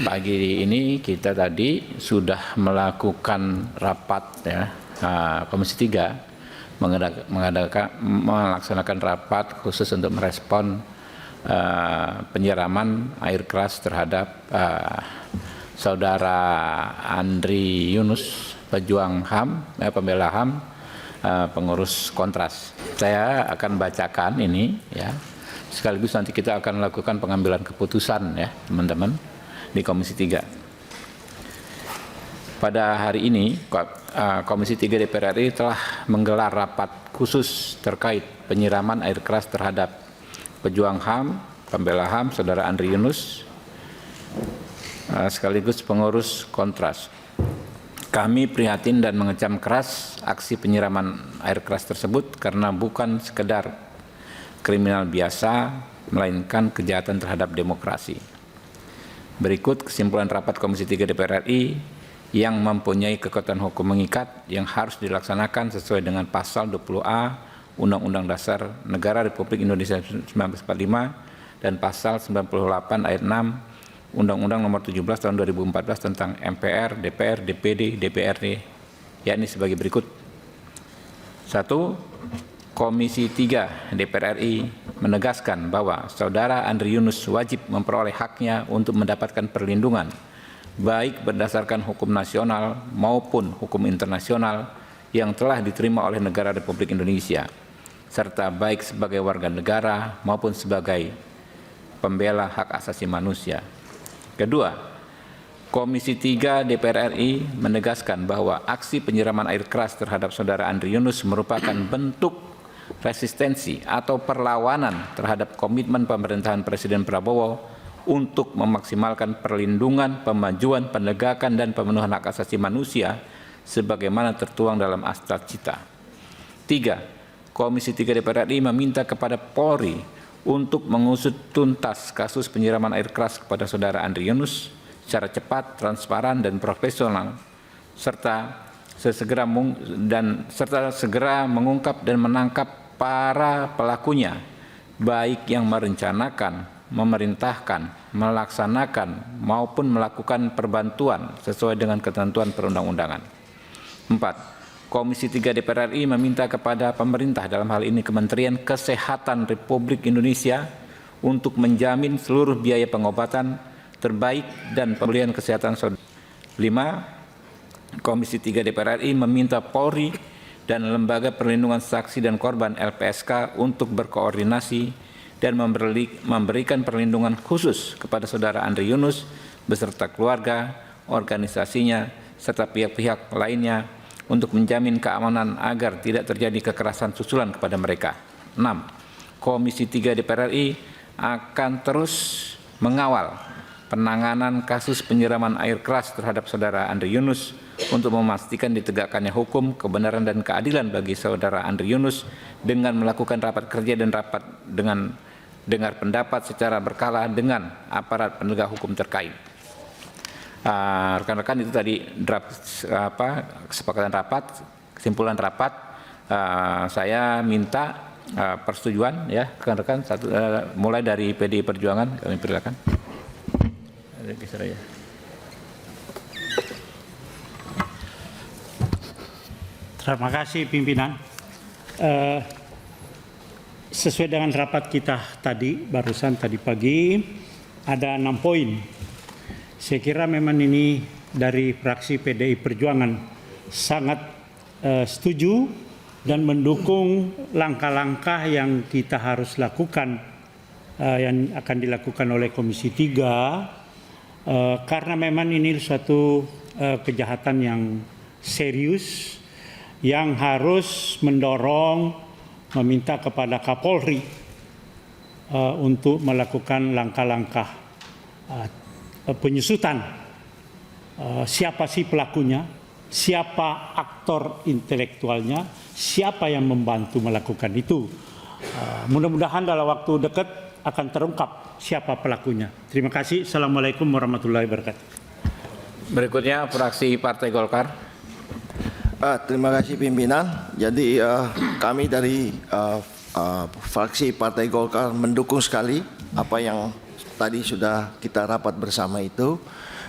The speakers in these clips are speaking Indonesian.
pagi ini kita tadi sudah melakukan rapat ya, Komisi 3 melaksanakan rapat khusus untuk merespon penyiraman air keras terhadap saudara Andri Yunus, pejuang HAM, pembela HAM, pengurus Kontras. Saya akan bacakan ini ya. Sekaligus nanti kita akan melakukan pengambilan keputusan ya teman-teman di Komisi 3. Pada hari ini Komisi 3 DPR RI telah menggelar rapat khusus terkait penyiraman air keras terhadap pejuang HAM, pembela HAM, saudara Andri Yunus, sekaligus pengurus Kontras. Kami prihatin dan mengecam keras aksi penyiraman air keras tersebut karena bukan sekedar kriminal biasa, melainkan kejahatan terhadap demokrasi. Berikut kesimpulan rapat Komisi 3 DPR RI yang mempunyai kekuatan hukum mengikat yang harus dilaksanakan sesuai dengan pasal 20A Undang-Undang Dasar Negara Republik Indonesia 1945 dan pasal 98 ayat 6 Undang-Undang Nomor 17 Tahun 2014 tentang MPR, DPR, DPD, DPRD, yakni sebagai berikut. 1. Komisi 3 DPR RI menegaskan bahwa saudara Andri Yunus wajib memperoleh haknya untuk mendapatkan perlindungan, baik berdasarkan hukum nasional maupun hukum internasional yang telah diterima oleh negara Republik Indonesia, serta baik sebagai warga negara maupun sebagai pembela hak asasi manusia. Kedua, Komisi 3 DPR RI menegaskan bahwa aksi penyiraman air keras terhadap saudara Andri Yunus merupakan bentuk resistensi atau perlawanan terhadap komitmen pemerintahan Presiden Prabowo untuk memaksimalkan perlindungan, pemajuan, penegakan, dan pemenuhan hak asasi manusia sebagaimana tertuang dalam Akta Cita. 3. Komisi 3 DPR RI meminta kepada Polri untuk mengusut tuntas kasus penyiraman air keras kepada saudara Andri Yunus secara cepat, transparan, dan profesional, serta segera mengungkap dan menangkap para pelakunya, baik yang merencanakan, memerintahkan, melaksanakan, maupun melakukan perbantuan sesuai dengan ketentuan perundang-undangan. 4. Komisi 3 DPR RI meminta kepada pemerintah, dalam hal ini Kementerian Kesehatan Republik Indonesia, untuk menjamin seluruh biaya pengobatan terbaik dan pemulihan kesehatan saudara. 5. Komisi 3 DPR RI meminta Polri dan Lembaga Perlindungan Saksi dan Korban LPSK untuk berkoordinasi dan memberikan perlindungan khusus kepada saudara Andri Yunus beserta keluarga, organisasinya, serta pihak-pihak lainnya untuk menjamin keamanan agar tidak terjadi kekerasan susulan kepada mereka. 6. Komisi 3 DPR RI akan terus mengawal penanganan kasus penyiraman air keras terhadap saudara Andri Yunus untuk memastikan ditegakkannya hukum, kebenaran, dan keadilan bagi saudara Andri Yunus dengan melakukan rapat kerja dan rapat dengan dengar pendapat secara berkala dengan aparat penegak hukum terkait. Rekan-rekan, itu tadi draft kesepakatan rapat, kesimpulan rapat. Saya minta persetujuan ya rekan-rekan, mulai dari PDI Perjuangan, kami persilakan. Terima kasih pimpinan. Sesuai dengan rapat kita barusan tadi pagi, ada 6 poin. Saya kira memang ini dari fraksi PDI Perjuangan sangat setuju dan mendukung langkah-langkah yang kita harus lakukan, yang akan dilakukan oleh Komisi 3, karena memang ini suatu kejahatan yang serius, yang harus mendorong, meminta kepada Kapolri untuk melakukan langkah-langkah penyusutan. Siapa sih pelakunya, siapa aktor intelektualnya, siapa yang membantu melakukan itu. Mudah-mudahan dalam waktu dekat akan terungkap siapa pelakunya. Terima kasih. Assalamualaikum warahmatullahi wabarakatuh. Berikutnya fraksi Partai Golkar. Terima kasih pimpinan. Jadi kami dari fraksi Partai Golkar mendukung sekali apa yang tadi sudah kita rapat bersama itu.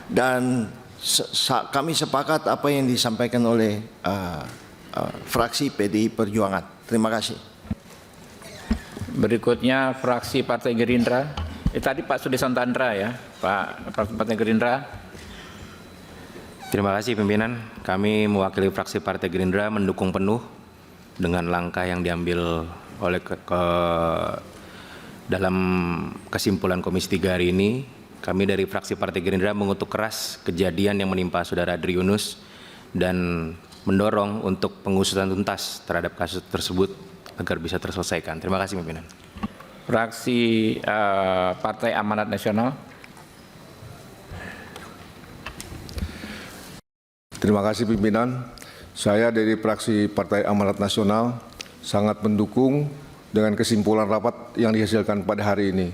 dan kami sepakat apa yang disampaikan oleh fraksi PDI Perjuangan. Terima kasih. Berikutnya fraksi Partai Gerindra. Tadi Pak Sudeson Tandra ya, Pak Partai Gerindra. Terima kasih pimpinan. Kami mewakili fraksi Partai Gerindra mendukung penuh dengan langkah yang diambil oleh dalam kesimpulan Komisi 3 hari ini. Kami dari fraksi Partai Gerindra mengutuk keras kejadian yang menimpa Saudara Andri Yunus dan mendorong untuk pengusutan tuntas terhadap kasus tersebut agar bisa terselesaikan. Terima kasih pimpinan. Fraksi Partai Amanat Nasional. Terima kasih pimpinan. Saya dari fraksi Partai Amanat Nasional sangat mendukung dengan kesimpulan rapat yang dihasilkan pada hari ini.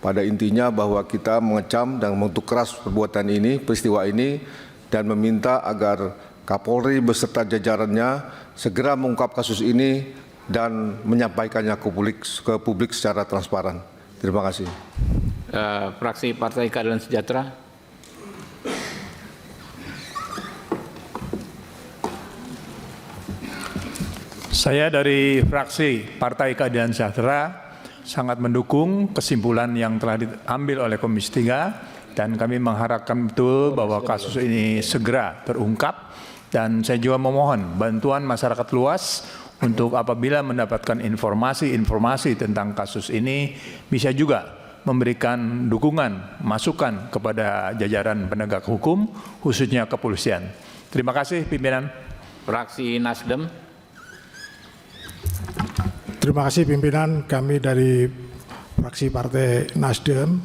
Pada intinya bahwa kita mengecam dan mengutuk keras perbuatan ini, peristiwa ini, dan meminta agar Kapolri beserta jajarannya segera mengungkap kasus ini dan menyampaikannya ke publik secara transparan. Terima kasih. Fraksi Partai Keadilan Sejahtera. Saya dari fraksi Partai Keadilan Sejahtera sangat mendukung kesimpulan yang telah diambil oleh Komisi 3 dan kami mengharapkan betul bahwa kasus ini segera terungkap, dan saya juga memohon bantuan masyarakat luas untuk apabila mendapatkan informasi-informasi tentang kasus ini bisa juga memberikan dukungan, masukan kepada jajaran penegak hukum khususnya kepolisian. Terima kasih pimpinan. Fraksi Nasdem. Terima kasih pimpinan. Kami dari fraksi Partai Nasdem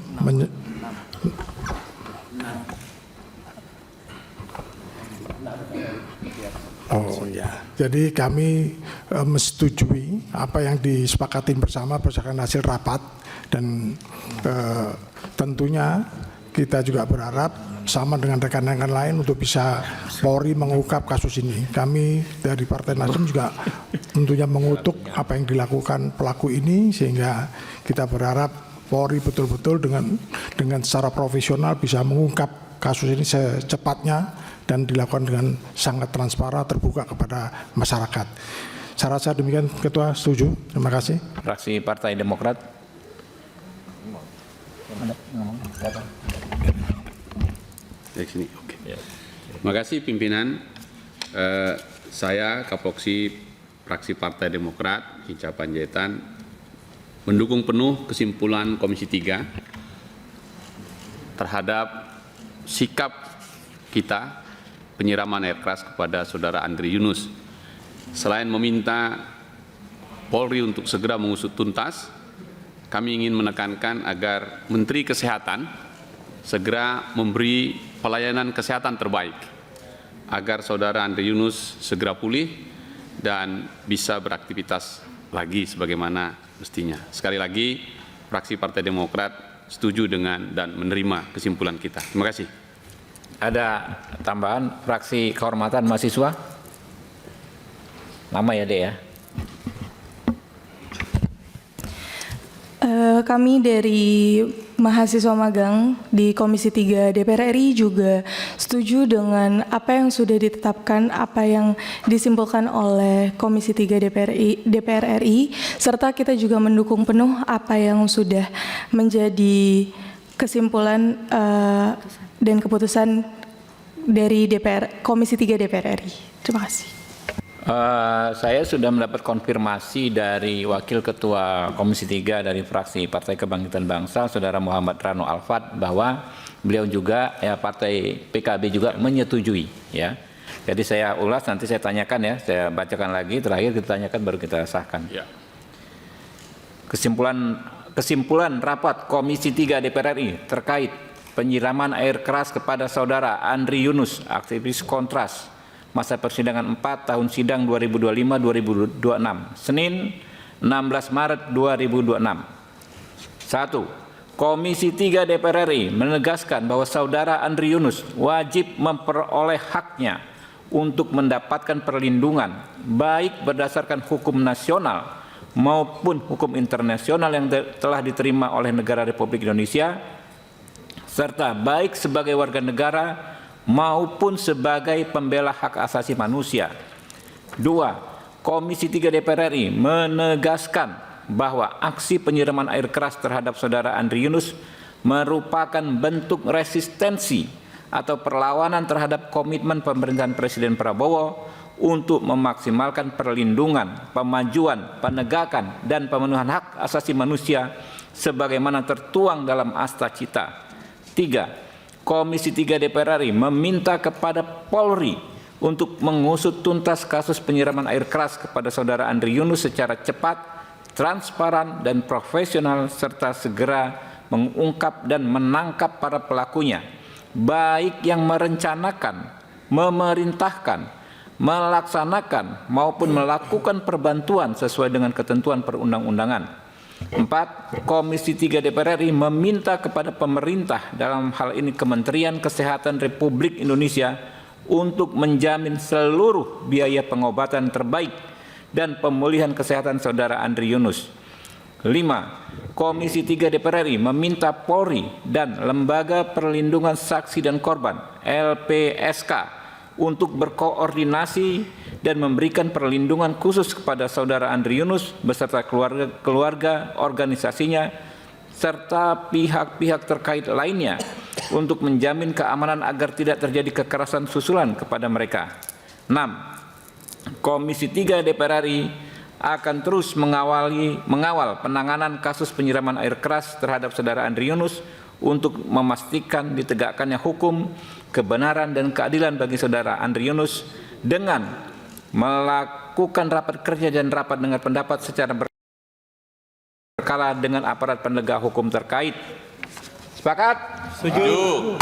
jadi kami menyetujui apa yang disepakatin bersama berdasarkan hasil rapat, dan tentunya kita juga berharap sama dengan rekan-rekan lain untuk bisa Polri mengungkap kasus ini. Kami dari Partai Nasdem juga tentunya mengutuk apa yang dilakukan pelaku ini, sehingga kita berharap Polri betul-betul dengan secara profesional bisa mengungkap kasus ini secepatnya dan dilakukan dengan sangat transparan, terbuka kepada masyarakat. Saya rasa demikian, Ketua. Setuju. Terima kasih. Fraksi Partai Demokrat. Terima kasih pimpinan. Saya Kapoksi fraksi Partai Demokrat Hinca Panjaitan mendukung penuh kesimpulan Komisi 3 terhadap sikap kita penyiraman air keras kepada Saudara Andri Yunus. Selain meminta Polri untuk segera mengusut tuntas, kami ingin menekankan agar Menteri Kesehatan segera memberi pelayanan kesehatan terbaik agar Saudara Andri Yunus segera pulih dan bisa beraktivitas lagi sebagaimana mestinya. Sekali lagi, fraksi Partai Demokrat setuju dengan dan menerima kesimpulan kita. Terima kasih. Ada tambahan fraksi Kehormatan Mahasiswa? Lama ya, Dek ya? Kami dari mahasiswa magang di Komisi 3 DPR RI juga setuju dengan apa yang sudah ditetapkan, apa yang disimpulkan oleh Komisi 3 DPR RI, serta kita juga mendukung penuh apa yang sudah menjadi kesimpulan dan keputusan dari Komisi 3 DPR RI. Terima kasih. Saya sudah mendapat konfirmasi dari Wakil Ketua Komisi 3 dari fraksi Partai Kebangkitan Bangsa, Saudara Muhammad Rano Alfat, bahwa beliau juga, ya, Partai PKB juga menyetujui. Ya. Jadi saya ulas, nanti saya tanyakan ya, saya bacakan lagi, terakhir kita tanyakan baru kita sahkan. Ya. Kesimpulan rapat Komisi 3 DPR RI terkait penyiraman air keras kepada Saudara Andri Yunus, aktivis Kontras, masa persidangan 4 tahun sidang 2025-2026, Senin 16 Maret 2026. 1. Komisi 3 DPR RI menegaskan bahwa Saudara Andri Yunus wajib memperoleh haknya untuk mendapatkan perlindungan, baik berdasarkan hukum nasional maupun hukum internasional yang telah diterima oleh negara Republik Indonesia, serta baik sebagai warga negara maupun sebagai pembela hak asasi manusia. 2. Komisi 3 DPR RI menegaskan bahwa aksi penyiraman air keras terhadap Saudara Andri Yunus merupakan bentuk resistensi atau perlawanan terhadap komitmen pemerintahan Presiden Prabowo untuk memaksimalkan perlindungan, pemajuan, penegakan, dan pemenuhan hak asasi manusia sebagaimana tertuang dalam Asta Cita. 3. Komisi 3 DPR RI meminta kepada Polri untuk mengusut tuntas kasus penyiraman air keras kepada Saudara Andri Yunus secara cepat, transparan, dan profesional, serta segera mengungkap dan menangkap para pelakunya, baik yang merencanakan, memerintahkan, melaksanakan maupun melakukan perbantuan sesuai dengan ketentuan perundang-undangan. 4. Komisi 3 DPR RI meminta kepada pemerintah, dalam hal ini Kementerian Kesehatan Republik Indonesia, untuk menjamin seluruh biaya pengobatan terbaik dan pemulihan kesehatan Saudara Andri Yunus. 5. Komisi 3 DPR RI meminta Polri dan Lembaga Perlindungan Saksi dan Korban (LPSK) untuk berkoordinasi dan memberikan perlindungan khusus kepada Saudara Andri Yunus beserta keluarga organisasinya serta pihak-pihak terkait lainnya untuk menjamin keamanan agar tidak terjadi kekerasan susulan kepada mereka. 6. Komisi 3 DPR RI akan terus mengawal penanganan kasus penyiraman air keras terhadap Saudara Andri Yunus untuk memastikan ditegakkannya hukum, kebenaran, dan keadilan bagi Saudara Andri Yunus dengan melakukan rapat kerja dan rapat dengar pendapat secara berkala dengan aparat penegak hukum terkait. Sepakat? Setuju.